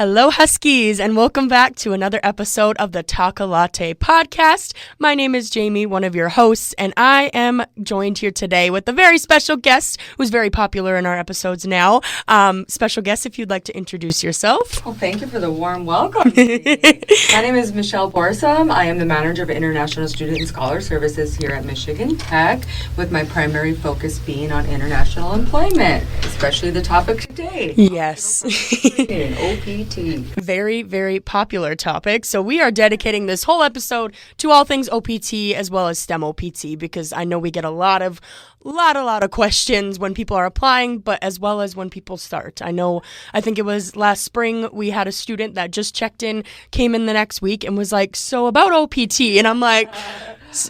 Hello, Huskies, and welcome back to another episode of the Taka Latte podcast. My name is Jamie, one of your hosts, and I am joined here today with a very special guest who's very popular in our episodes now. Special guest, if you'd like to introduce yourself. Well, thank you for the warm welcome. My name is Machel Borsum. I am the manager of International Student and Scholar Services here at Michigan Tech, with my primary focus being on international employment, especially the topic today. Yes. OPT. Very, very popular topic. So we are dedicating this whole episode to all things OPT as well as STEM OPT, because I know we get a lot of questions when people are applying, but as well as when people start. I think it was last spring, we had a student that just checked in, came in the next week and was like, so about OPT. And I'm like,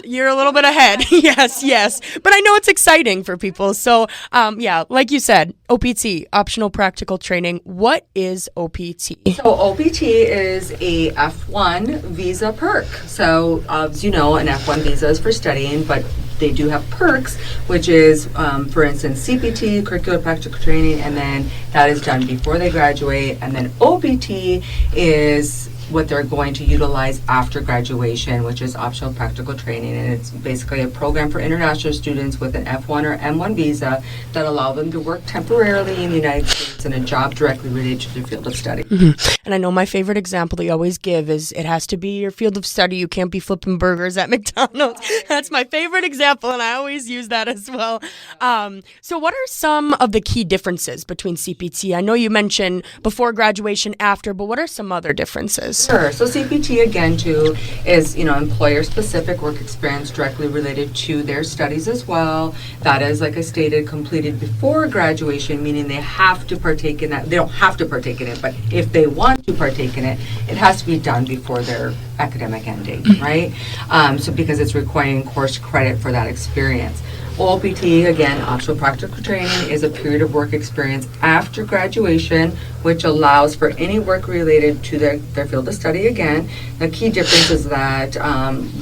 you're a little bit ahead. Yes. But I know it's exciting for people. So, like you said, OPT, optional practical training. What is OPT? So OPT is a F1 visa perk. So as you know, an F1 visa is for studying, but they do have perks, which is, for instance, CPT, curricular practical training, and then that is done before they graduate. And then OPT is what they're going to utilize after graduation, which is optional practical training. And it's basically a program for international students with an F1 or M1 visa that allow them to work temporarily in the United States in a job directly related to their field of study. Mm-hmm. And I know my favorite example they always give is it has to be your field of study. You can't be flipping burgers at McDonald's. That's my favorite example, and I always use that as well. So what are some of the key differences between CPT? I know you mentioned before graduation, after, but what are some other differences? Sure. So CPT, again, too, is, employer-specific work experience directly related to their studies as well. That is, like I stated, completed before graduation, meaning they have to partake in that. They don't have to partake in it, but if they want to partake in it, it has to be done before their academic end date, right? So because it's requiring course credit for that experience. OPT, again, optional practical training, is a period of work experience after graduation, which allows for any work related to their field of study. Again, the key difference is that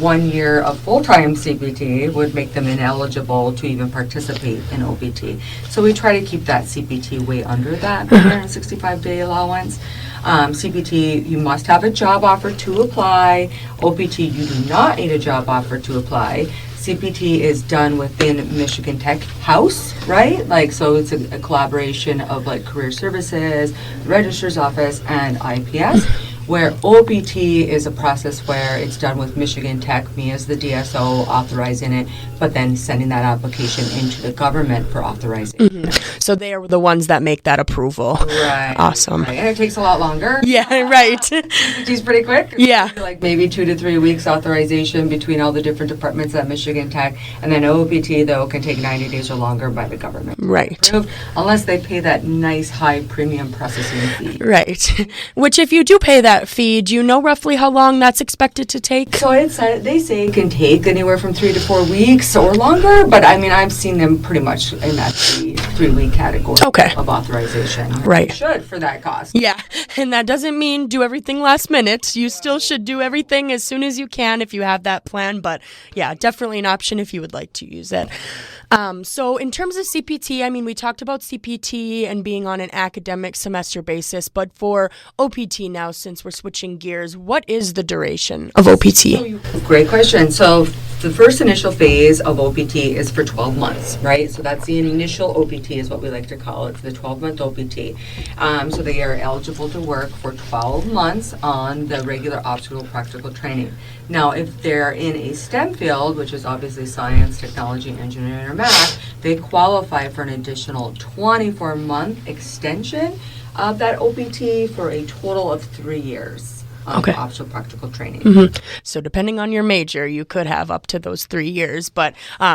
1 year of full-time CPT would make them ineligible to even participate in OPT. So we try to keep that CPT way under that 365-day allowance. CPT, you must have a job offer to apply. OPT, you do not need a job offer to apply. CPT is done within Michigan Tech House, right? So it's a collaboration of Career Services, Registrar's Office, and IPS, where OPT is a process where it's done with Michigan Tech, me as the DSO authorizing it, but then sending that application into the government for authorization. Mm-hmm. So they are the ones that make that approval. Right. Awesome. Right. And it takes a lot longer. Yeah, right. CPT's pretty quick. Yeah. Maybe 2 to 3 weeks authorization between all the different departments at Michigan Tech. And then OPT, though, can take 90 days or longer by the government. Right. Unless they pay that nice high premium processing fee. Right. Which if you do pay that fee, do you know roughly how long that's expected to take? So they say it can take anywhere from 3 to 4 weeks or longer, but I've seen them pretty much in that 3-week category of authorization. Right. You should for that cost. Yeah, and that doesn't mean do everything last minute. You still should do everything as soon as you can if you have that plan, but yeah, definitely an option if you would like to use it. So in terms of CPT, we talked about CPT and being on an academic semester basis, but for OPT now, since we're switching gears, what is the duration of OPT? Great question. So the first initial phase of OPT is for 12 months, right? So that's the initial OPT is what we like to call it, the 12-month OPT. So they are eligible to work for 12 months on the regular optional practical training. Now, if they're in a STEM field, which is obviously science, technology, engineering, or math, they qualify for an additional 24-month extension of that OPT for a total of 3 years. Optional practical training. Mm-hmm. So depending on your major, you could have up to those 3 years. But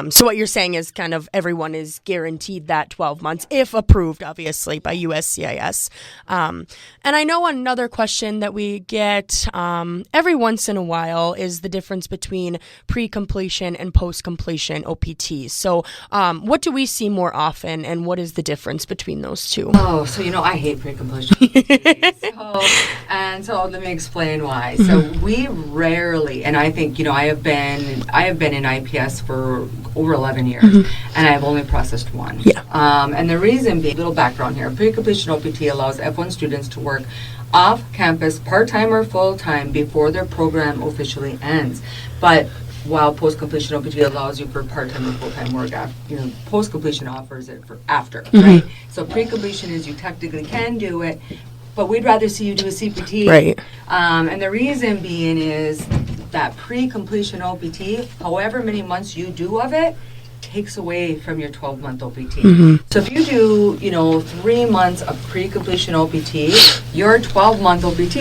so what you're saying is kind of everyone is guaranteed that 12 months, if approved, obviously, by USCIS. And I know another question that we get every once in a while is the difference between pre-completion and post-completion OPTs. So what do we see more often, and what is the difference between those two? Oh, so I hate pre-completion. So let me explain why. So we rarely, and I think I have been in IPS for over 11 years, and I've only processed one. And the reason being, a little background here, pre-completion OPT allows F1 students to work off-campus, part-time or full-time, before their program officially ends. But while post-completion OPT allows you for part-time or full-time work, post-completion offers it for after, right? So pre-completion is you technically can do it, but we'd rather see you do a CPT. Right. And the reason being is that pre-completion OPT, however many months you do of it, takes away from your 12-month OPT. So if you do, 3 months of pre-completion OPT, your 12-month OPT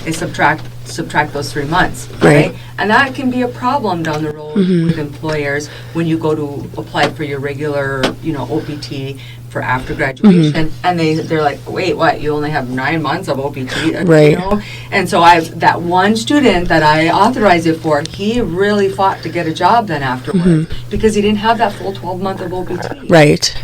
is subtract those 3 months, right? And that can be a problem down the road with employers when you go to apply for your regular, OPT for after graduation, and they're like, wait, what? You only have 9 months of OPT, right? And so that one student that I authorized it for, he really fought to get a job then afterwards because he didn't have that full 12-month of OPT. Right.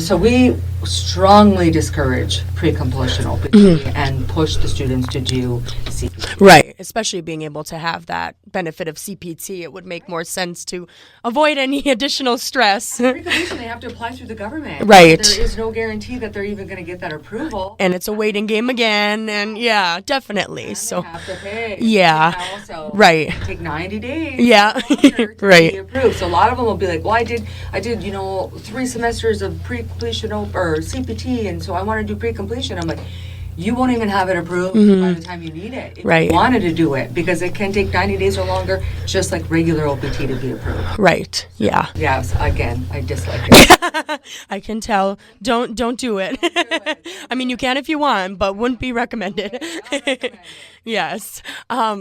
So we strongly discourage pre-completion OPT and push the students to do CPT. Right, especially being able to have that benefit of CPT, it would make more sense to avoid any additional stress. Pre-completion, they have to apply through the government. Right. There is no guarantee that they're even going to get that approval. And it's a waiting game again, and yeah, definitely. And so they have to pay. Yeah. So Right. it take 90 days. Yeah. To Right. be approved. So a lot of them will be like, well, I did 3 semesters of pre-completion or CPT, and so I want to do pre-completion. I'm like, you won't even have it approved by the time you need it if Right. you wanted to do it, because it can take 90 days or longer, just like regular OPT to be approved. Right. Yeah. Yes, again, I dislike it. I can tell. Don't do it. I mean, you can if you want, but wouldn't be recommended. Yes.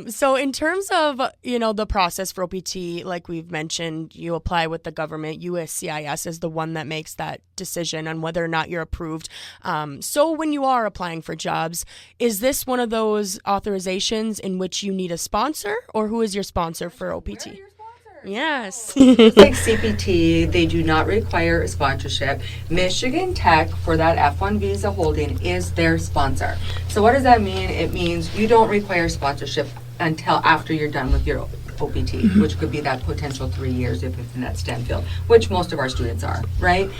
So in terms of, the process for OPT, like we've mentioned, you apply with the government. USCIS is the one that makes that decision on whether or not you're approved. So when you are applying for jobs, is this one of those authorizations in which you need a sponsor, or who is your sponsor for OPT? Yes. Just like CPT, they do not require a sponsorship. Michigan Tech, for that F1 visa holding, is their sponsor. So what does that mean? It means you don't require sponsorship until after you're done with your OPT, which could be that potential 3 years if it's in that STEM field, which most of our students are, right?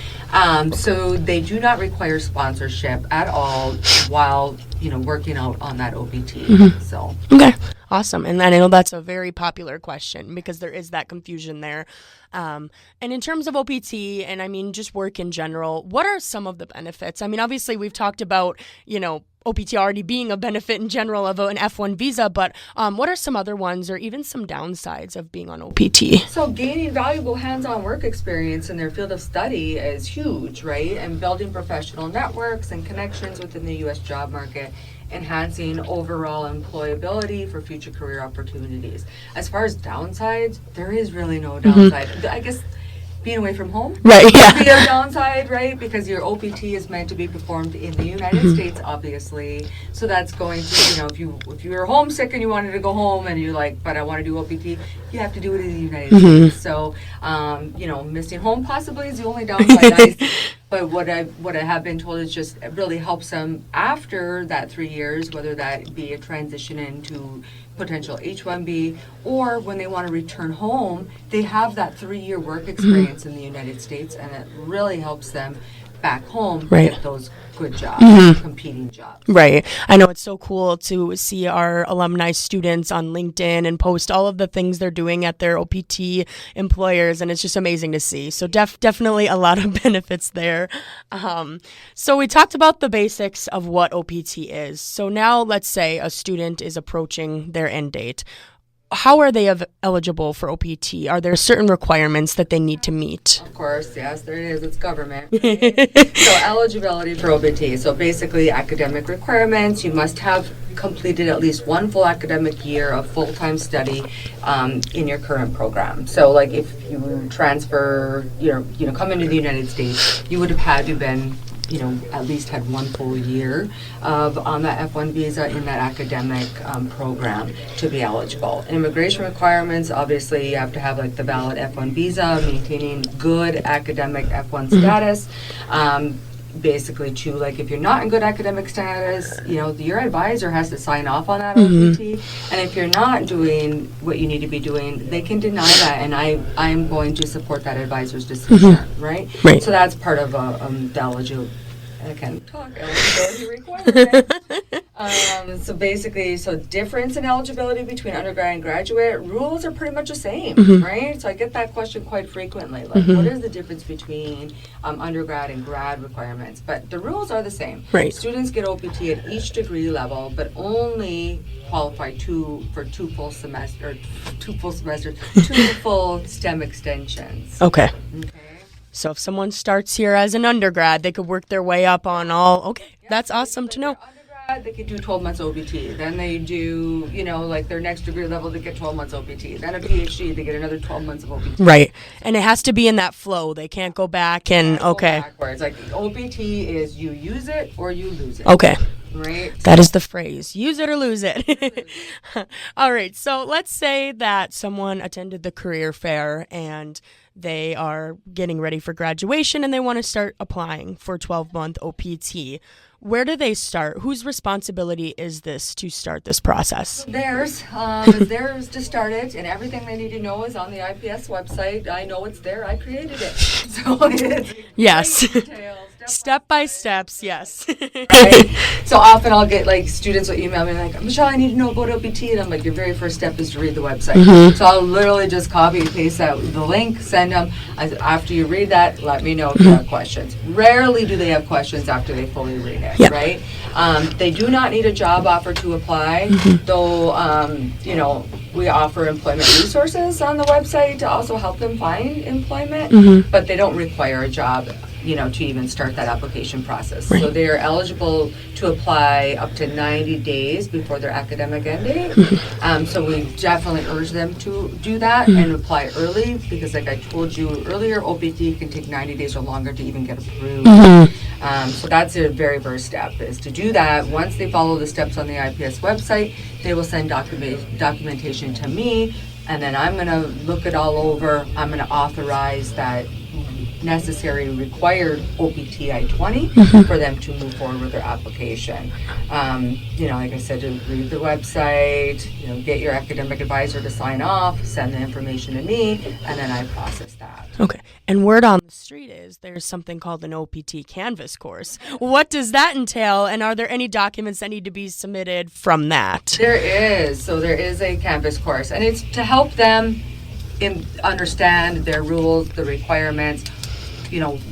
So they do not require sponsorship at all while, working out on that OPT. So. Okay. Awesome. And I know that's a very popular question because there is that confusion there. And in terms of OPT, and I mean, just work in general, what are some of the benefits? I mean, obviously we've talked about, OPT already being a benefit in general of an F1 visa, but what are some other ones or even some downsides of being on OPT? So gaining valuable hands-on work experience in their field of study is huge, right? And building professional networks and connections within the U.S. job market, enhancing overall employability for future career opportunities. As far as downsides, there is really no downside. I guess being away from home right, yeah. would be a downside, right? Because your OPT is meant to be performed in the United States, obviously. So that's going to, if you were homesick and you wanted to go home and you're like, but I want to do OPT, you have to do it in the United States. So, missing home possibly is the only downside I see. But what I have been told is just it really helps them after that 3 years, whether that be a transition into potential H-1B or when they want to return home, they have that 3-year work experience in the United States, and it really helps them back home get those good jobs, competing jobs. Right. I know it's so cool to see our alumni students on LinkedIn and post all of the things they're doing at their OPT employers, and it's just amazing to see. So definitely a lot of benefits there. So we talked about the basics of what OPT is. So now let's say a student is approaching their end date. How are they eligible for OPT? Are there certain requirements that they need to meet? Of course, yes, there it is. It's government. Right? So eligibility for OPT. So basically academic requirements. You must have completed at least one full academic year of full-time study in your current program. So like if you transfer, come into the United States, you would have had to been at least had one full year of on that F1 visa in that academic program to be eligible. Immigration requirements, obviously you have to have like the valid F1 visa, maintaining good academic F1 status. Basically too, like if you're not in good academic status, your advisor has to sign off on that OPT. And if you're not doing what you need to be doing, they can deny that, and I'm going to support that advisor's decision, right? So that's part of the eligibility requirement. So basically, difference in eligibility between undergrad and graduate rules are pretty much the same, right? So I get that question quite frequently, like what is the difference between undergrad and grad requirements? But the rules are the same. Right. Students get OPT at each degree level, but only qualify for two full semesters, two full STEM extensions. Okay. Okay. So if someone starts here as an undergrad, they could work their way up on all. Okay, that's awesome to know. Undergrad, they could do 12 months OPT. Then they do, like their next degree level, they get 12 months OPT. Then a PhD, they get another 12 months of OPT. Right. And it has to be in that flow. They can't go back and, okay. Go backwards. Like OPT is you use it or you lose it. Okay. Right. That is the phrase. Use it or lose it. All right. So let's say that someone attended the career fair and they are getting ready for graduation and they want to start applying for 12-month OPT. Where do they start? Whose responsibility is this to start this process? Theirs. It's theirs to start it, and everything they need to know is on the IPS website. I know it's there. I created it. So it's yes. details. Step by steps, yes. Right? So often I'll get students will email me like, Machel, I need to know about OPT, and I'm like, your very first step is to read the website. So I'll literally just copy and paste out the link, send them. After you read that, let me know if you have questions. Rarely do they have questions after they fully read it, right? They do not need a job offer to apply, though. We offer employment resources on the website to also help them find employment, but they don't require a job, to even start that application process. Right. So they are eligible to apply up to 90 days before their academic end date. So we definitely urge them to do that and apply early because like I told you earlier, OPT can take 90 days or longer to even get approved. So that's their very first step is to do that. Once they follow the steps on the IPS website, they will send documentation to me, and then I'm going to look it all over. I'm going to authorize that necessary required OPT I-20 for them to move forward with their application. Like I said, to read the website, get your academic advisor to sign off, send the information to me, and then I process that. Okay. And word on the street is there's something called an OPT Canvas course. What does that entail, and are there any documents that need to be submitted from that? There is. So there is a Canvas course, and it's to help them understand their rules, the requirements,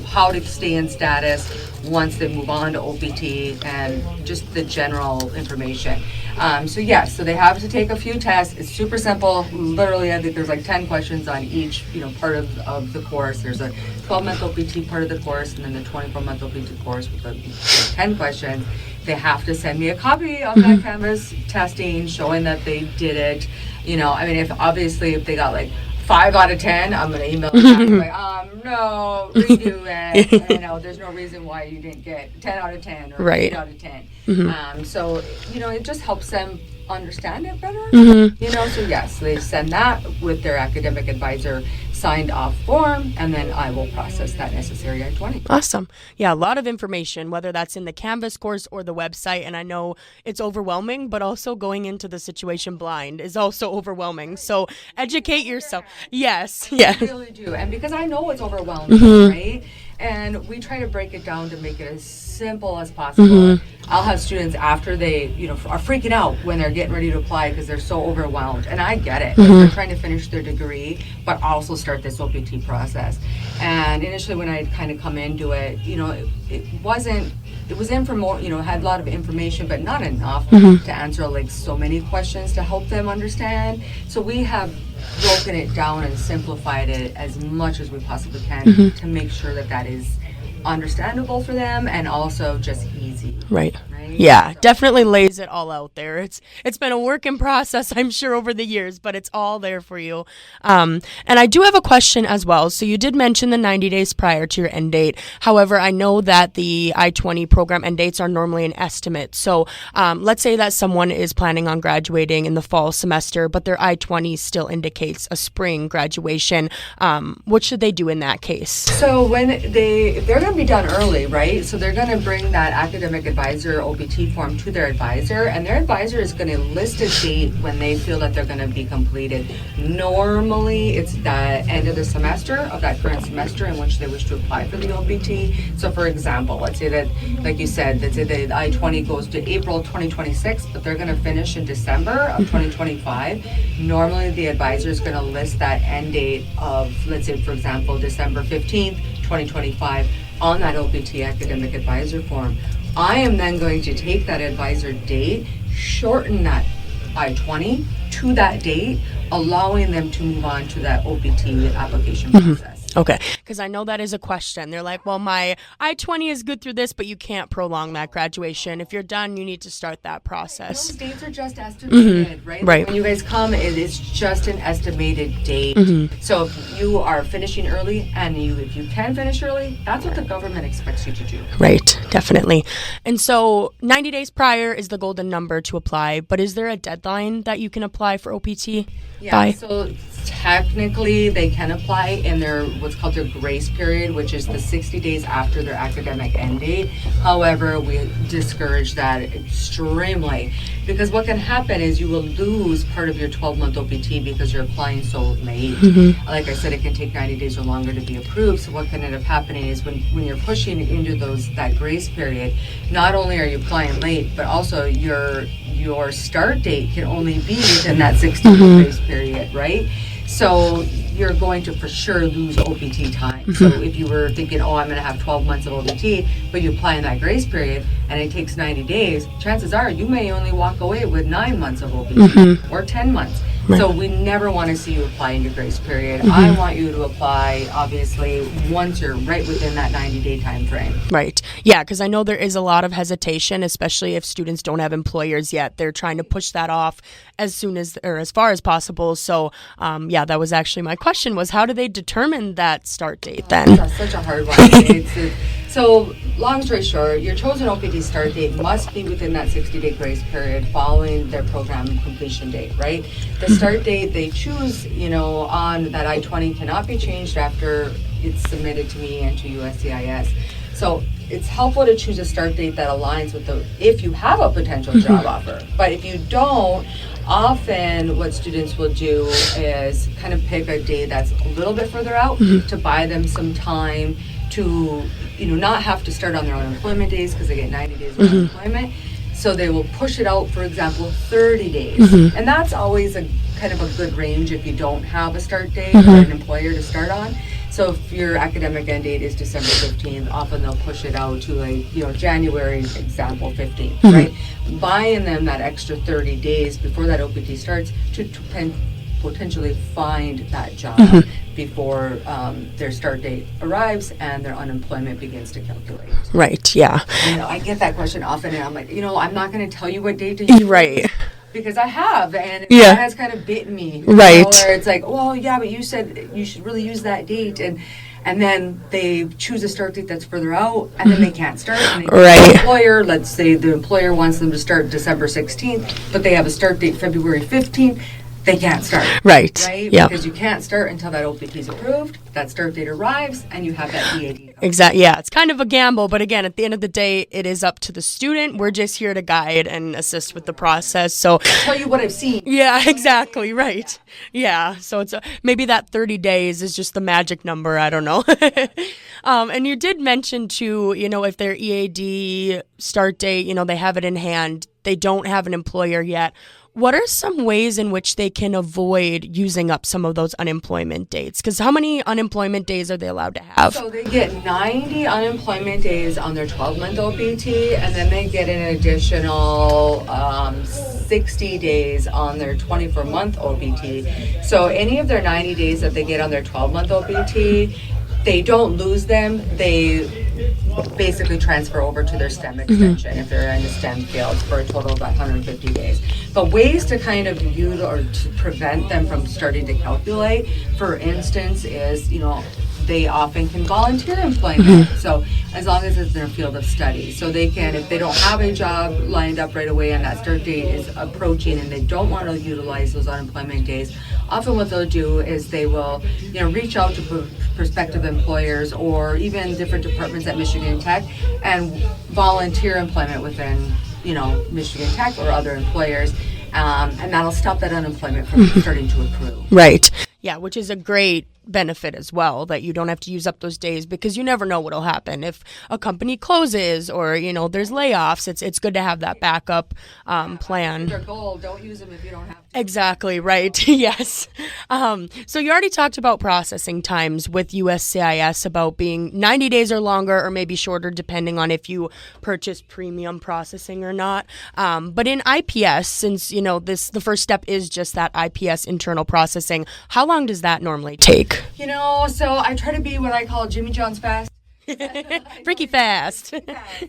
how to stay in status once they move on to OPT and just the general information. So they have to take a few tests. It's super simple. Literally, I think there's 10 questions on each, part of the course. There's a 12-month OPT part of the course and then the 24-month OPT course with the 10 questions. They have to send me a copy of that Canvas testing showing that they did it. If they got 5 out of 10, I'm going to email them back no, redo it. There's no reason why you didn't get 10 out of 10 or 8 out of 10. It just helps them understand it better. So yes, they send that with their academic advisor signed off form, and then I will process that necessary I-20. Awesome. Yeah, a lot of information, whether that's in the Canvas course or the website, and I know it's overwhelming, but also going into the situation blind is also overwhelming. So educate yourself. Yes. I really do. And because I know it's overwhelming, right? And we try to break it down to make it as simple as possible. I'll have students after they, are freaking out when they're getting ready to apply because they're so overwhelmed. And I get it. They're trying to finish their degree, but also start this OPT process. And initially when I kind of come into it, it was informal, had a lot of information, but not enough to answer so many questions to help them understand. So we have broken it down and simplified it as much as we possibly can to make sure that is understandable for them and also just easy. Right. Yeah, definitely lays it all out there. It's been a work in process, I'm sure, over the years, but it's all there for you. And I do have a question as well. So you did mention the 90 days prior to your end date. However, I know that the I-20 program end dates are normally an estimate. So let's say that someone is planning on graduating in the fall semester, but their I-20 still indicates a spring graduation. What should they do in that case? So if they're going to be done early, right? So they're going to bring that academic advisor OPT OPT form to their advisor, and their advisor is going to list a date when they feel that they're going to be completed. Normally, it's the end of the semester, of that current semester in which they wish to apply for the OPT. So for example, let's say that, like you said, let's say the I-20 goes to April 2026, but they're going to finish in December of 2025. Normally, the advisor is going to list that end date of, let's say, for example, December 15th, 2025 on that OPT academic advisor form. I am then going to take that advisor date, shorten that I-20 to that date, allowing them to move on to that OPT application process. Okay, because I know that is a question. They're like, well, my I-20 is good through this, but you can't prolong that graduation. If you're done, you need to start that process. Those dates are just estimated, right? Right. When you guys come, it is just an estimated date. So if you are finishing early, and if you can finish early, that's what the government expects you to do. Right, definitely. And so 90 days prior is the golden number to apply, but is there a deadline that you can apply for OPT by? So technically they can apply in their what's called their grace period, which is the 60 days after their academic end date. However, we discourage that extremely, because what can happen is you will lose part of your 12-month OPT because you're applying so late. Like I said, it can take 90 days or longer to be approved. So what can end up happening is when you're pushing into that grace period, not only are you applying late, but also your start date can only be within that 60-day grace period, right? So you're going to for sure lose OPT time. So if you were thinking, I'm going to have 12 months of OPT, but you apply in that grace period and it takes 90 days, chances are you may only walk away with 9 months of OPT or 10 months. Right. So we never want to see you apply in your grace period. I want you to apply, obviously, once you're right within that 90-day time frame. Right. Yeah, because I know there is a lot of hesitation, especially if students don't have employers yet. They're trying to push that off as far as possible. So, that was actually my question, was how do they determine that start date then? That's such a hard one. So, long story short, your chosen OPT start date must be within that 60-day grace period following their program completion date, right? The start date they choose, on that I-20 cannot be changed after it's submitted to me and to USCIS. So it's helpful to choose a start date that aligns with if you have a potential job offer. But if you don't, often what students will do is kind of pick a day that's a little bit further out to buy them some time to not have to start on their unemployment days, because they get 90 days of unemployment. So they will push it out, for example, 30 days. And that's always a kind of a good range if you don't have a start date or an employer to start on. So if your academic end date is December 15th, often they'll push it out to January, example, 15th, right? Buying them that extra 30 days before that OPT starts to potentially find that job before their start date arrives and their unemployment begins to calculate. Right, yeah. I get that question often, and I'm like, I'm not going to tell you what date to use. Right. Because I have, and that has kind of bitten me. Right. Where it's like, well, yeah, but you said you should really use that date, and then they choose a start date that's further out, and then they can't start. And the employer, let's say the employer wants them to start December 16th, but they have a start date February 15th. They can't start. Right? Yeah. Because you can't start until that OPT is approved, that start date arrives, and you have that EAD. Exactly. Yeah, it's kind of a gamble, but again, at the end of the day, it is up to the student. We're just here to guide and assist with the process. So tell you what I've seen. Yeah, exactly. Right. Yeah. So it's maybe that 30 days is just the magic number. I don't know. And you did mention too, if their EAD start date, they have it in hand, they don't have an employer yet. What are some ways in which they can avoid using up some of those unemployment dates? Because how many unemployment days are they allowed to have? So they get 90 unemployment days on their 12-month OPT, and then they get an additional 60 days on their 24-month OPT. So any of their 90 days that they get on their 12-month OPT, they don't lose them. They basically transfer over to their STEM extension if they're in the STEM fields for a total of about 150 days. But ways to kind of use or to prevent them from starting to calculate, for instance, is, they often can volunteer employment. So as long as it's their field of study. So they can, if they don't have a job lined up right away and that start date is approaching and they don't want to utilize those unemployment days, often what they'll do is they will, reach out to prospective employers or even different departments at Michigan Tech and volunteer employment within Michigan Tech or other employers, and that'll stop that unemployment from starting to accrue. Right. Yeah, which is a great benefit as well, that you don't have to use up those days, because you never know what'll happen if a company closes or there's layoffs. It's good to have that backup plan. Their goal: don't use them if you don't have to. Exactly right. Yes. So you already talked about processing times with USCIS, about being 90 days or longer, or maybe shorter, depending on if you purchase premium processing or not. But in IPS, since the first step is just that IPS internal processing, how long does that normally take? So I try to be what I call Jimmy John's fast. Freaky fast.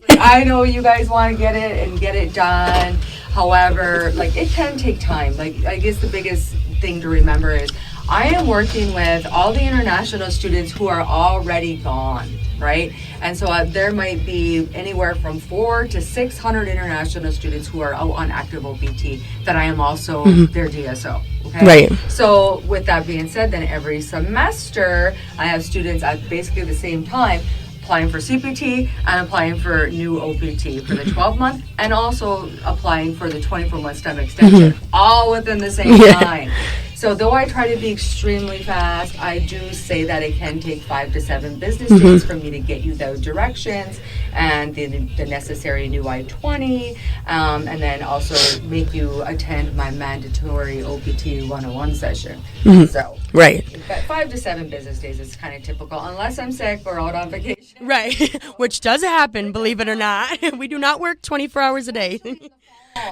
I know you guys want to get it and get it done. However, it can take time. I guess the biggest thing to remember is I am working with all the international students who are already gone, right? And so there might be anywhere from 400 to 600 international students who are out on active OPT that I am also their DSO. Okay? Right. So with that being said, then every semester I have students at basically the same time applying for CPT and applying for new OPT for the 12-month and also applying for the 24-month STEM extension, all within the same time. So though I try to be extremely fast, I do say that it can take 5 to 7 business days for me to get you those directions and the necessary new I-20, and then also make you attend my mandatory OPT 101 session. So right. 5 to 7 business days is kind of typical, unless I'm sick or out on vacation. Right, which does happen, believe it or not. We do not work 24 hours a day.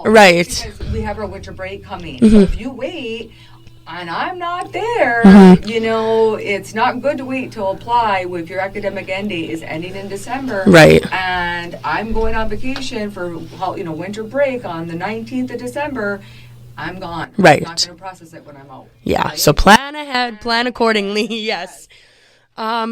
Right. Because we have our winter break coming. So if you wait and I'm not there, it's not good to wait to apply if your academic end date is ending in December. Right. And I'm going on vacation for winter break on the 19th of December. I'm gone. Right. I'm not going to process it when I'm out. Yeah. Right? So plan ahead, plan accordingly. Yes.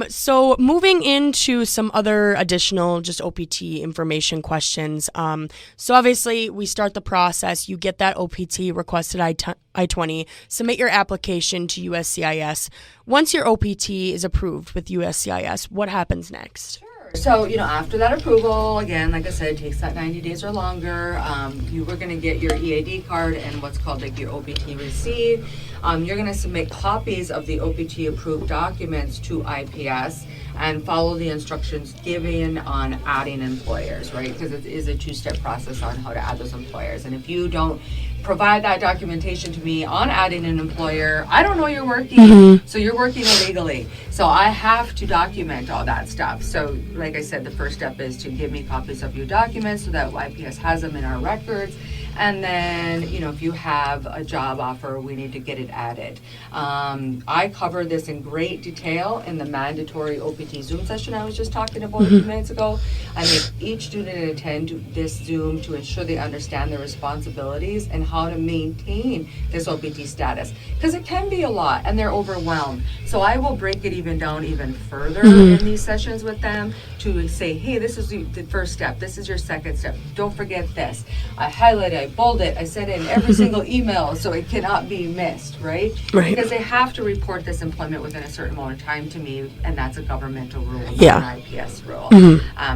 So moving into some other additional just OPT information questions. So obviously we start the process. You get that OPT requested I-20, submit your application to USCIS. Once your OPT is approved with USCIS, what happens next? So, after that approval, again, like I said, it takes that 90 days or longer. You were going to get your EAD card and what's called your OPT receipt. You're going to submit copies of the OPT approved documents to IPS and follow the instructions given on adding employers, right? Because it is a 2-step process on how to add those employers. And if you don't provide that documentation to me on adding an employer, I don't know you're working, so you're working illegally. So I have to document all that stuff. So like I said, the first step is to give me copies of your documents so that IPS has them in our records. And then, if you have a job offer, we need to get it added. I cover this in great detail in the mandatory OPT Zoom session I was just talking about a few minutes ago. I make each student attend this Zoom to ensure they understand their responsibilities and how to maintain this OPT status. Because it can be a lot and they're overwhelmed. So I will break it down even further in these sessions with them to say, hey, this is the first step. This is your second step. Don't forget this. I highlight it. I bold it, I send it in every single email so it cannot be missed, right? Because they have to report this employment within a certain amount of time to me, and that's a governmental rule, not an IPS rule.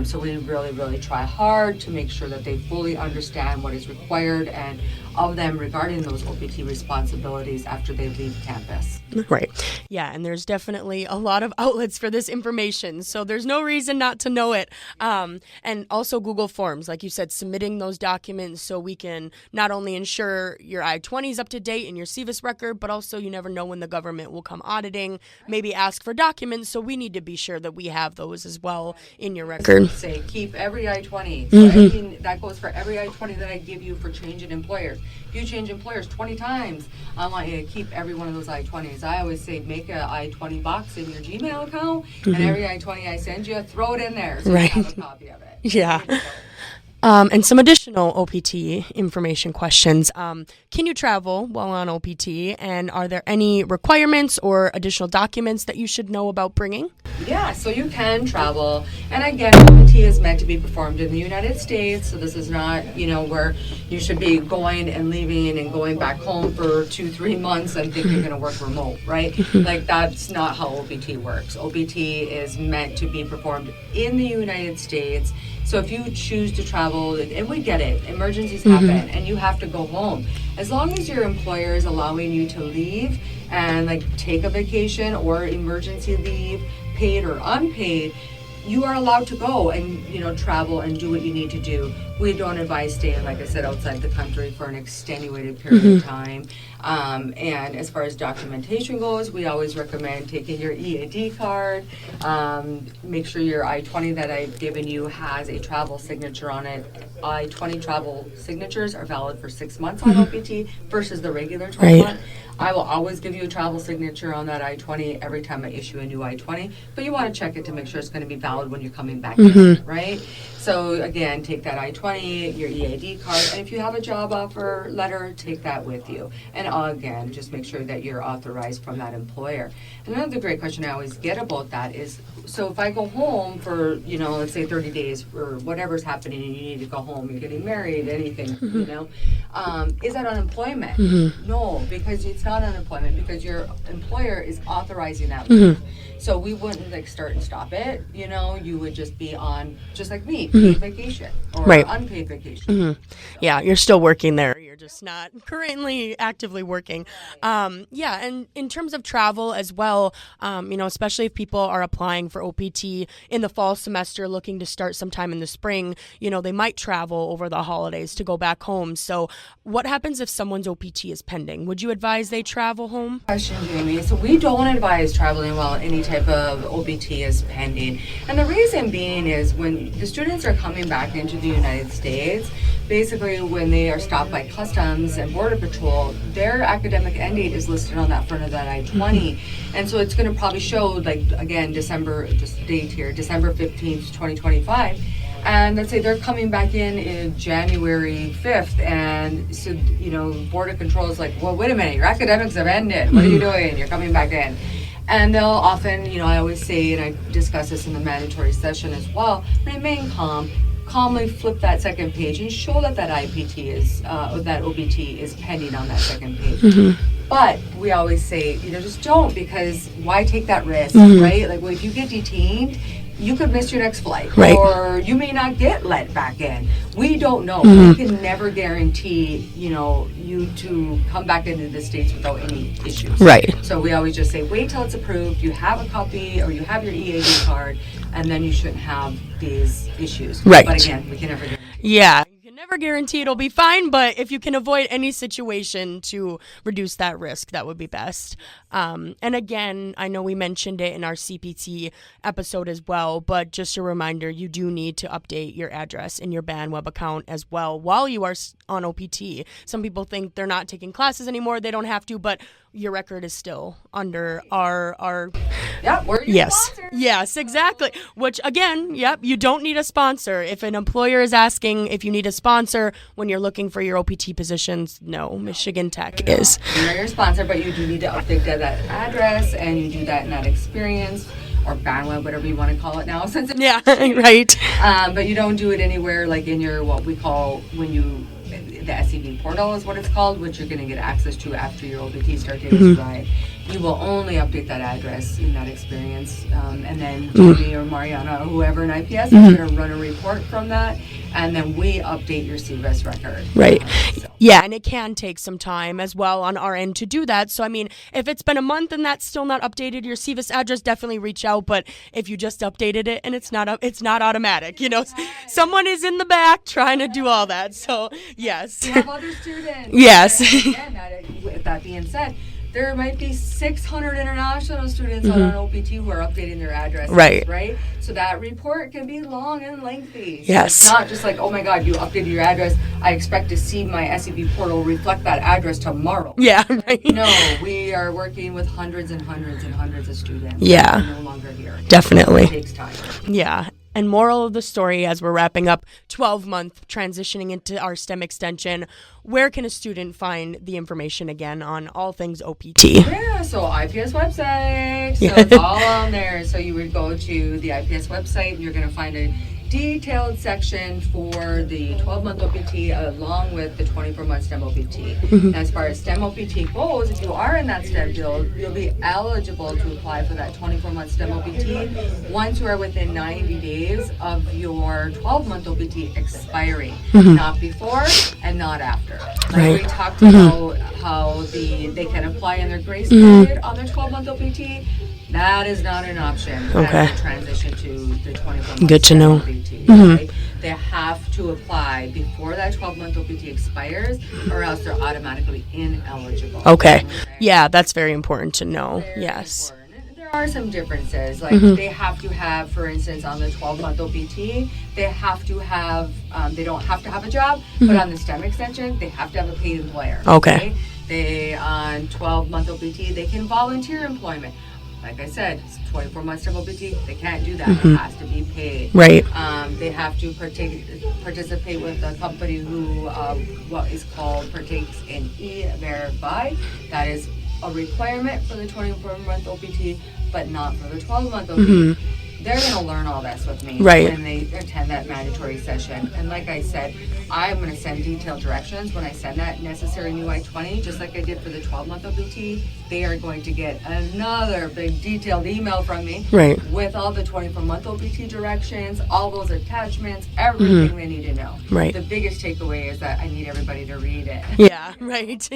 So we really, really try hard to make sure that they fully understand what is required and of them regarding those OPT responsibilities after they leave campus. Right. Yeah, and there's definitely a lot of outlets for this information, so there's no reason not to know it. And also Google Forms, like you said, submitting those documents so we can not only ensure your I-20 is up to date in your CVIS record, but also you never know when the government will come auditing, maybe ask for documents, so we need to be sure that we have those as well in your record. Say, keep every I-20. So everything that goes for every I-20 that I give you for changing employers. If you change employers 20 times, I want you to keep every one of those I-20s. I always say make a I-20 box in your Gmail account, and every I-20 I send you, throw it in there so you have a copy of it. Yeah. And some additional OPT information questions. Can you travel while on OPT, and are there any requirements or additional documents that you should know about bringing? Yeah, so you can travel. And again, OPT is meant to be performed in the United States, so this is not, where you should be going and leaving and going back home for 2-3 months and think you're going to work remote, right? Like, that's not how OPT works. OPT is meant to be performed in the United States. So if you choose to travel, and we get it, emergencies happen, and you have to go home. As long as your employer is allowing you to leave and like take a vacation or emergency leave, paid or unpaid, you are allowed to go and travel and do what you need to do. We don't advise staying, like I said, outside the country for an extenuated period of time. And as far as documentation goes, we always recommend taking your EAD card. Make sure your I-20 that I've given you has a travel signature on it. I-20 travel signatures are valid for 6 months on OPT versus the regular 12 month. I will always give you a travel signature on that I-20 every time I issue a new I-20, but you want to check it to make sure it's going to be valid when you're coming back in, right? So again, take that I-20, your EAD card, and if you have a job offer letter, take that with you. And again, just make sure that you're authorized from that employer. And another great question I always get about that is, so if I go home for, let's say 30 days or whatever's happening and you need to go home, you're getting married, anything, is that unemployment? No, because it's not unemployment, because your employer is authorizing that leave. So we wouldn't like start and stop it, you would just be on, just like me, paid vacation or unpaid vacation. Yeah, you're still working there. You're just not currently actively working. And in terms of travel as well, especially if people are applying for OPT in the fall semester, looking to start sometime in the spring, they might travel over the holidays to go back home. So what happens if someone's OPT is pending? Would you advise they travel home? Question, Jamie. So we don't advise traveling while any type of OPT is pending. And the reason being is when the students are coming back into the United States, basically when they are stopped by Customs and Border Patrol, their academic end date is listed on that front of that I-20. And so it's going to probably show, like, again, December 15th, 2025. And let's say they're coming back in January 5th, and so, Border Control is like, well, wait a minute, your academics have ended. What are you doing? You're coming back in. And they'll often, I always say, and I discuss this in the mandatory session as well, remain calm, calmly flip that second page and show that IPT is, that OPT is pending on that second page. But we always say, just don't, because why take that risk, right? Like, well, if you get detained, you could miss your next flight, or you may not get let back in. We don't know. We can never guarantee, you to come back into the States without any issues. Right. So we always just say, wait till it's approved, you have a copy, or you have your EAD card, and then you shouldn't have these issues. Right. But again, we can never guarantee. Yeah. Never guarantee it'll be fine, but if you can avoid any situation to reduce that risk, that would be best. And again, I know we mentioned it in our CPT episode as well, but just a reminder, you do need to update your address in your BandWeb account as well while you are on OPT. Some people think they're not taking classes anymore, they don't have to, but your record is still under our we're your sponsor. Yes, exactly. Which again, you don't need a sponsor. If an employer is asking if you need a sponsor when you're looking for your OPT positions, no, Michigan Tech is. You're your sponsor, but you do need to update that address, and you do that in that experience or BandWeb, whatever you want to call it now. Since right. But you don't do it anywhere like in your what we call the SEB portal is what it's called, which you're going to get access to after your OPT start date is right. You will only update that address in that experience, and then Jamie or Mariana or whoever in IPS is going to run a report from that, and then we update your CVS record. Right. Yeah, and it can take some time as well on our end to do that. So, I mean, if it's been a month and that's still not updated, your CVS address, definitely reach out. But if you just updated it and it's not automatic, someone is in the back trying to do all that. So, yes. We have other students. Yes. And again, with that being said, there might be 600 international students on an OPT who are updating their addresses, right? So that report can be long and lengthy. So yes. It's not just like, oh my God, you updated your address. I expect to see my SEB portal reflect that address tomorrow. Yeah, right. No, we are working with hundreds and hundreds and hundreds of students. Yeah. They're no longer here. Definitely. It takes time. Yeah. And moral of the story, as we're wrapping up 12-month transitioning into our STEM extension, where can a student find the information again on all things OPT? Yeah, so IPS website. So it's all on there. So you would go to the IPS website and you're going to find a detailed section for the 12-month OPT along with the 24-month STEM OPT. Mm-hmm. And as far as STEM OPT goes, if you are in that STEM field, you'll be eligible to apply for that 24-month STEM OPT once you are within 90 days of your 12-month OPT expiring, not before and not after. Like we talked about how they can apply in their grace period on their 12-month OPT. That is not an option as they transition to the 24-month Good to know. OPT. Right? They have to apply before that 12-month OPT expires, or else they're automatically ineligible. Okay. Yeah, that's very important to know. Yes. Important. There are some differences. Like they have to have, for instance, on the 12-month OPT, they have to have, they don't have to have a job, but on the STEM extension, they have to have a paid employer. Okay. They, on 12-month OPT, they can volunteer employment. Like I said, 24-month STEM OPT, they can't do that. It has to be paid. Right. They have to participate with a company who, what is called, partakes in E-Verify. That is a requirement for the 24-month OPT, but not for the 12-month OPT. They're going to learn all this with me when they attend that mandatory session. And like I said, I'm going to send detailed directions when I send that necessary new I-20, just like I did for the 12-month OPT. They are going to get another big detailed email from me with all the 24-month OPT directions, all those attachments, everything they need to know. Right. The biggest takeaway is that I need everybody to read it. Yeah, right.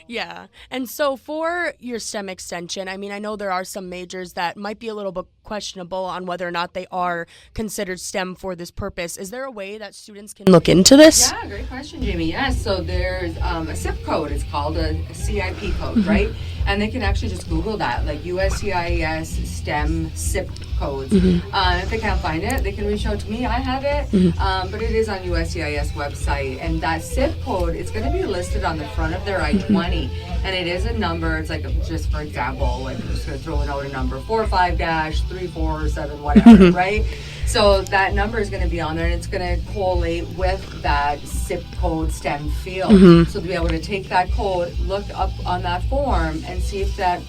Yeah. And so for your STEM extension, I mean, I know there are some majors that might be a little bit questionable on whether or not they are considered STEM for this purpose. Is there a way that students can look into this? Yeah, great question, Jamie. Yes, so there's a SIP code. It's called a CIP code, right? And they can actually just Google that, like USCIS STEM SIP codes. If they can't find it, they can reach out to me. I have it, but it is on USCIS website. And that SIP code is going to be listed on the front of their I-20. And it is a number. It's like, just for example, like I'm just going to throw out a number, 45-347, whatever, right? So that number is going to be on there, and it's going to collate with that SIP code STEM field. So to be able to take that code, look up on that form, and see if that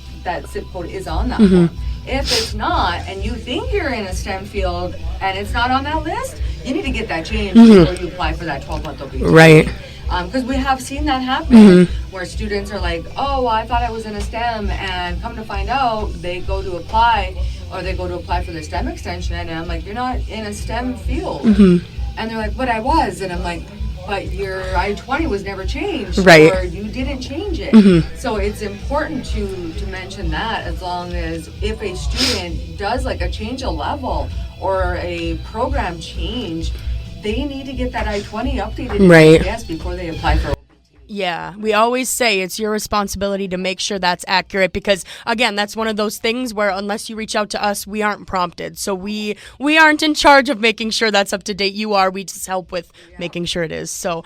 SIP code is on that form. If it's not, and you think you're in a STEM field and it's not on that list, you need to get that changed before you apply for that 12-month OPT. Right. Because we have seen that happen where students are like, oh, well, I thought I was in a STEM, and come to find out they go to apply for the STEM extension, and I'm like, you're not in a STEM field. And they're like, but I was. And I'm like, but your I-20 was never changed, or you didn't change it. So it's important to mention that, as long as if a student does like a change of level or a program change, they need to get that I-20 updated yes before they apply for OPT. Yeah, we always say it's your responsibility to make sure that's accurate, because again, that's one of those things where unless you reach out to us, we aren't prompted. So we aren't in charge of making sure that's up to date. You are. We just help with making sure it is. So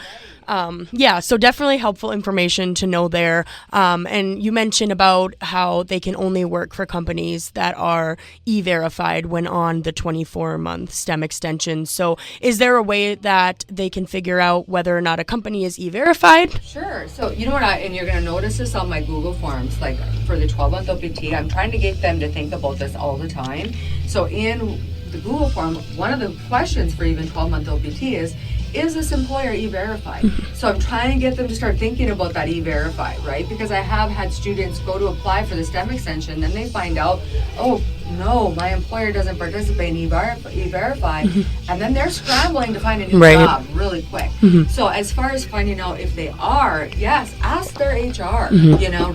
so definitely helpful information to know there. And you mentioned about how they can only work for companies that are E-verified when on the 24-month STEM extension. So is there a way that they can figure out whether or not a company is E-verified? Sure. So you know what, and you're going to notice this on my Google Forms, like for the 12-month OPT, I'm trying to get them to think about this all the time. So in the Google form, one of the questions for even 12-month OPT is this employer E-verified? So I'm trying to get them to start thinking about that E-verify, right? Because I have had students go to apply for the STEM extension, then they find out, oh no, my employer doesn't participate in E-verify, and then they're scrambling to find a new job really quick. So as far as finding out if they are, yes, ask their HR,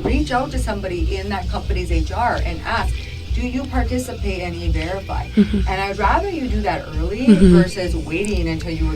reach out to somebody in that company's HR and ask, do you participate in E-Verify? And I'd rather you do that early versus waiting until you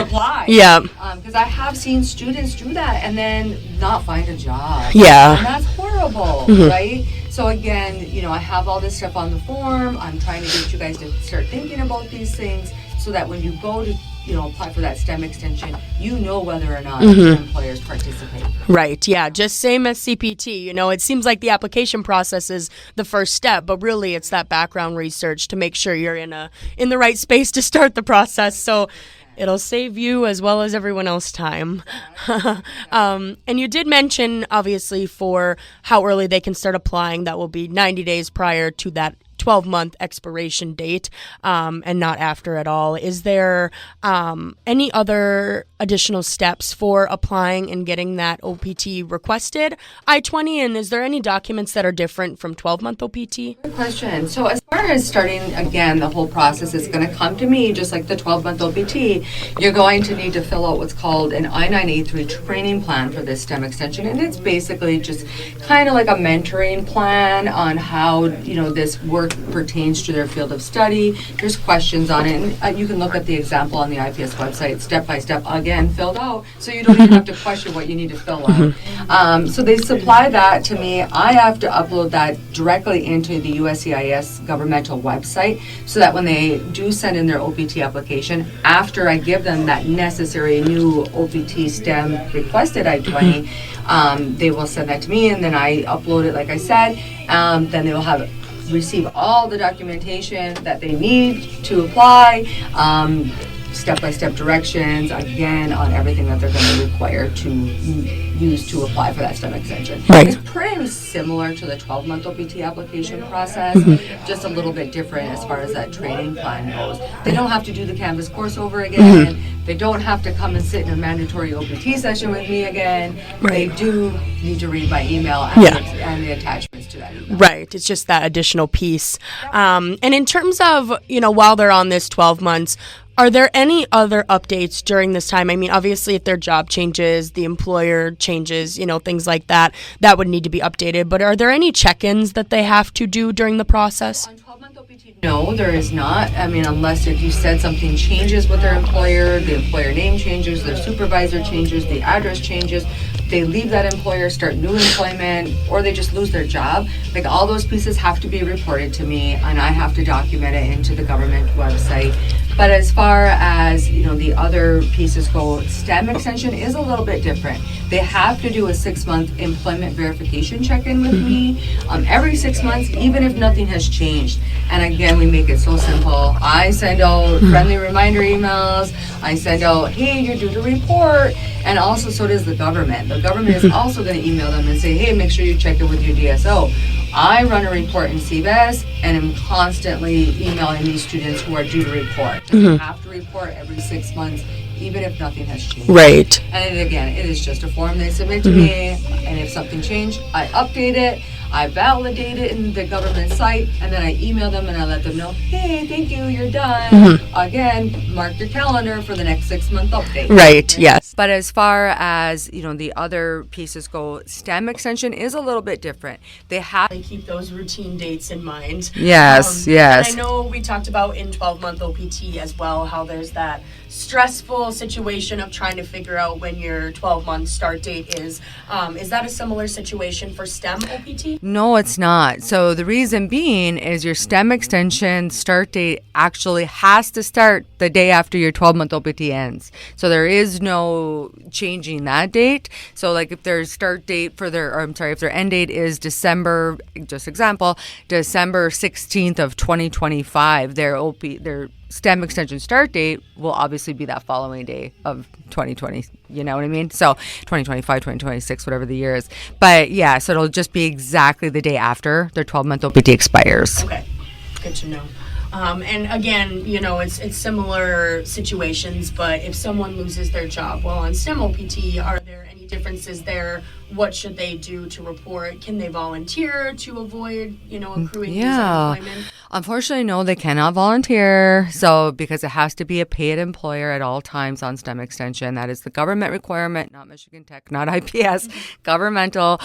apply. Yeah. Because I have seen students do that and then not find a job. Yeah. And that's horrible, right? So again, I have all this stuff on the form. I'm trying to get you guys to start thinking about these things so that when you go to apply for that STEM extension, you know whether or not your employers participate. Right, yeah, just same as CPT. It seems like the application process is the first step, but really it's that background research to make sure you're in the right space to start the process. So it'll save you as well as everyone else time. And you did mention, obviously, for how early they can start applying, that will be 90 days prior to that 12-month expiration date and not after at all. Is there any other additional steps for applying and getting that OPT requested I-20? And is there any documents that are different from 12-month OPT? Good question. So as far as starting, again, the whole process is going to come to me just like the 12-month OPT. You're going to need to fill out what's called an I-983 training plan for this STEM extension. And it's basically just kind of like a mentoring plan on how, this work pertains to their field of study. There's questions on it. And you can look at the example on the IPS website, step by step, again, filled out. So you don't even have to question what you need to fill out. So they supply that to me. I have to upload that directly into the USCIS governmental website so that when they do send in their OPT application, after I give them that necessary new OPT STEM requested I-20, they will send that to me, and then I upload it like I said. Then they will receive all the documentation that they need to apply, step-by-step directions, again, on everything that they're going to require to use to apply for that STEM extension. Right. It's pretty similar to the 12-month OPT application process, just a little bit different as far as that training plan goes. They don't have to do the Canvas course over again. They don't have to come and sit in a mandatory OPT session with me again. Right. They do need to read my email and the attachments to that email. Right. It's just that additional piece. And in terms of, while they're on this 12 months, are there any other updates during this time? I mean, obviously, if their job changes, the employer changes, things like that, that would need to be updated. But are there any check-ins that they have to do during the process? On 12-month OPT, no, there is not. I mean, unless if you said something changes with their employer, the employer name changes, their supervisor changes, the address changes, they leave that employer, start new employment, or they just lose their job. Like, all those pieces have to be reported to me, and I have to document it into the government website. But as far as, the other pieces go, STEM extension is a little bit different. They have to do a 6-month employment verification check-in with me every 6 months, even if nothing has changed. And again, we make it so simple. I send out friendly reminder emails. I send out, hey, you're due to report. And also, so does the government. The government is also going to email them and say, hey, make sure you check it with your DSO. I run a report in CBES and am constantly emailing these students who are due to report. They have to report every 6 months, even if nothing has changed. Right. And again, it is just a form they submit to me, and if something changed, I update it, I validate it in the government site, and then I email them and I let them know, hey, thank you, you're done. Again, mark your calendar for the next 6-month update. Right, yes. But as far as, the other pieces go, STEM extension is a little bit different. They keep those routine dates in mind. Yes. And I know we talked about in 12-month OPT as well, how there's that stressful situation of trying to figure out when your 12-month start date is. Is that a similar situation for STEM OPT? No, it's not. So the reason being is your STEM extension start date actually has to start the day after your 12-month OPT ends. So there is no changing that date. So like if their start date for if their end date is December 16th of 2025, their STEM extension start date will obviously be that following day of 2020, you know what I mean? So 2025, 2026, whatever the year is. But yeah, so it'll just be exactly the day after their 12-month OPT expires. Okay, good to know. And again, it's similar situations, but if someone loses their job while on STEM OPT, are there any differences there? What should they do to report? Can they volunteer to avoid, accruing unemployment? Unfortunately, no, they cannot volunteer. So because it has to be a paid employer at all times on STEM extension. That is the government requirement, not Michigan Tech, not IPS, governmental.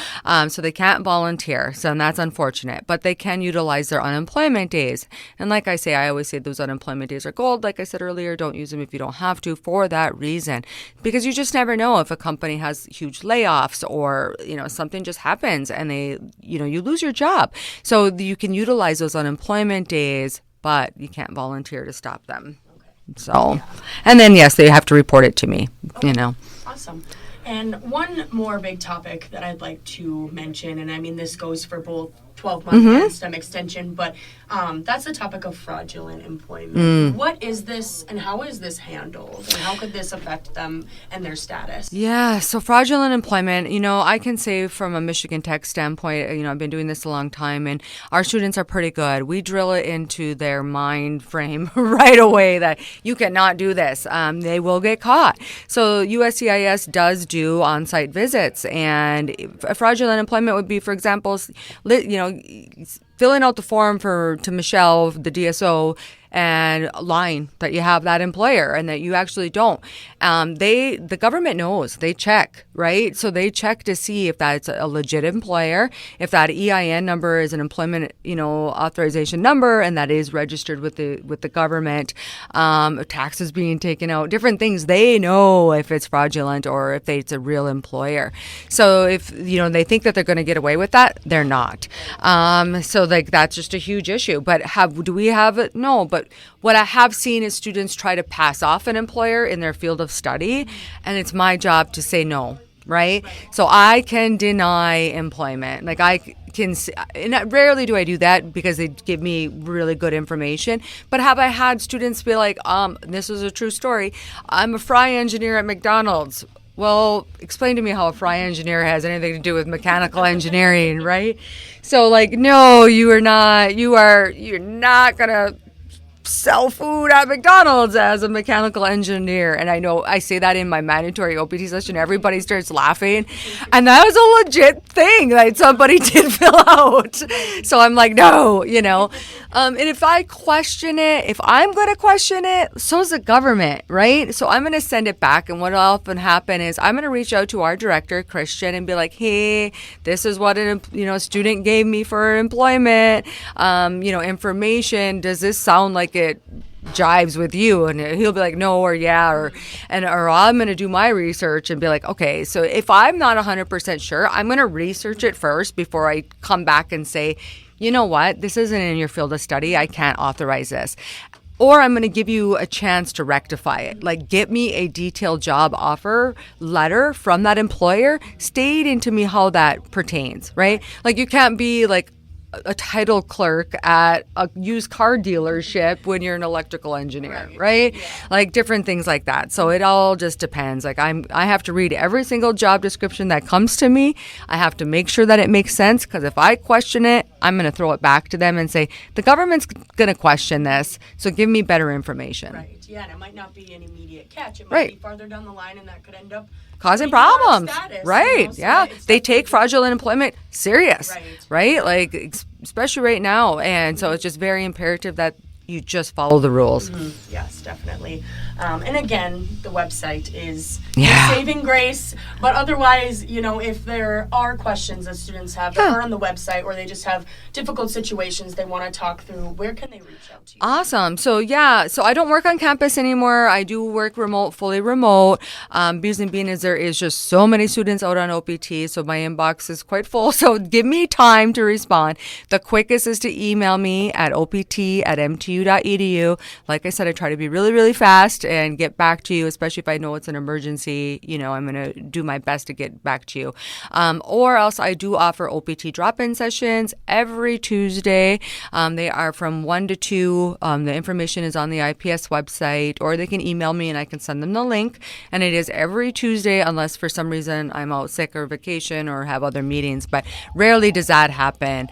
So they can't volunteer. So that's unfortunate. But they can utilize their unemployment days. And like I say, I always say those unemployment days are gold. Like I said earlier, don't use them if you don't have to for that reason. Because you just never know if a company has huge layoffs or something just happens and you lose your job. So you can utilize those unemployment days, but you can't volunteer to stop them. Okay. So, and then yes, they have to report it to me, Awesome. And one more big topic that I'd like to mention, and I mean this goes for both 12-month and STEM extension, but that's the topic of fraudulent employment. What is this, and how is this handled, and how could this affect them and their status? Yeah, so fraudulent employment, I can say from a Michigan Tech standpoint, I've been doing this a long time, and our students are pretty good. We drill it into their mind frame right away that you cannot do this. They will get caught. So USCIS does do on-site visits, and fraudulent employment would be, for example, filling out the form to Michelle, the DSO, and lying that you have that employer and that you actually don't. The government knows. They check, right? So they check to see if that's a legit employer, if that EIN number is an employment, authorization number, and that is registered with the government. Taxes being taken out, different things. They know if it's fraudulent or if it's a real employer. So if they think that they're going to get away with that, they're not. So that's just a huge issue. But do we have it? No. But what I have seen is students try to pass off an employer in their field of study, and it's my job to say no, right? So I can deny employment. Like I can, and rarely do I do that because they give me really good information. But have I had students be like, this is a true story, I'm a fry engineer at McDonald's. Well, explain to me how a fry engineer has anything to do with mechanical engineering, right? So no, you're not going to sell food at McDonald's as a mechanical engineer. And I know I say that in my mandatory OPT session, everybody starts laughing. And that was a legit thing that somebody did fill out. So I'm like, no, and if I question it, if I'm going to question it, so is the government, right? So I'm going to send it back. And what will often happen is I'm going to reach out to our director, Christian, and be like, hey, this is what a student gave me for employment, information. Does this sound like it jives with you? And he'll be like, no, or yeah, or I'm going to do my research and be like, okay, so if I'm not 100% sure, I'm going to research it first before I come back and say, you know what, this isn't in your field of study, I can't authorize this. Or I'm going to give you a chance to rectify it. Like, get me a detailed job offer letter from that employer stating to me how that pertains, right? Like, you can't be like a title clerk at a used car dealership when you're an electrical engineer, right? Yeah. Like different things like that. So it all just depends. Like I have to read every single job description that comes to me. I have to make sure that it makes sense, because if I question it, I'm going to throw it back to them and say, the government's going to question this, so give me better information. Right. Yeah, and it might not be an immediate catch. It might be farther down the line, and that could end up causing problems. Status, right. So yeah. They take fraudulent employment serious. Right. Like, especially right now. And so it's just very imperative that you just follow the rules. Mm-hmm. Yes, definitely. And again, the website is Saving Grace. But otherwise, if there are questions that students have that are on the website, or they just have difficult situations they want to talk through, where can they reach out to you? Awesome. So I don't work on campus anymore. I do work fully remote. Reason being is there is just so many students out on OPT, so my inbox is quite full. So give me time to respond. The quickest is to email me at opt@mtu.edu. Like I said, I try to be really, really fast and get back to you, especially if I know it's an emergency. I'm going to do my best to get back to you. Or else I do offer OPT drop-in sessions every Tuesday. They are from 1 to 2. The information is on the IPS website, or they can email me and I can send them the link. And it is every Tuesday, unless for some reason I'm out sick or vacation or have other meetings, but rarely does that happen.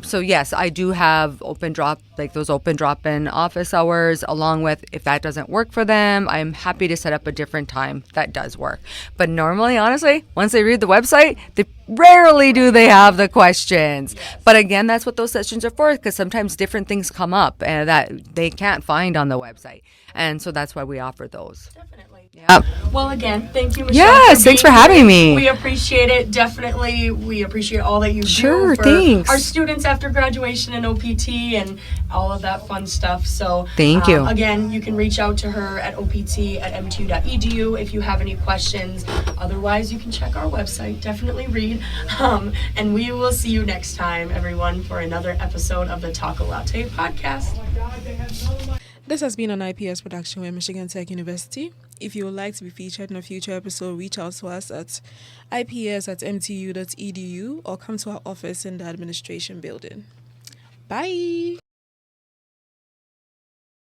So yes, I do have those open drop-in office hours, along with, if that doesn't work for them, I'm happy to set up a different time that does work. But normally, honestly, once they read the website, rarely do they have the questions. Yes. But again, that's what those sessions are for, because sometimes different things come up that they can't find on the website. And so that's why we offer those. Definitely. Yep. Well, again, thank you, Machel. Yes, thanks for having me. We appreciate it. Definitely, we appreciate all that you do for thanks. our students after graduation and OPT and all of that fun stuff. So thank you. Again, you can reach out to her at opt@mtu.edu if you have any questions. Otherwise, you can check our website. Definitely read. And we will see you next time, everyone, for another episode of the Talk a Latte podcast. This has been an IPS production with Michigan Tech University. If you would like to be featured in a future episode, reach out to us at ips@mtu.edu or come to our office in the administration building. Bye!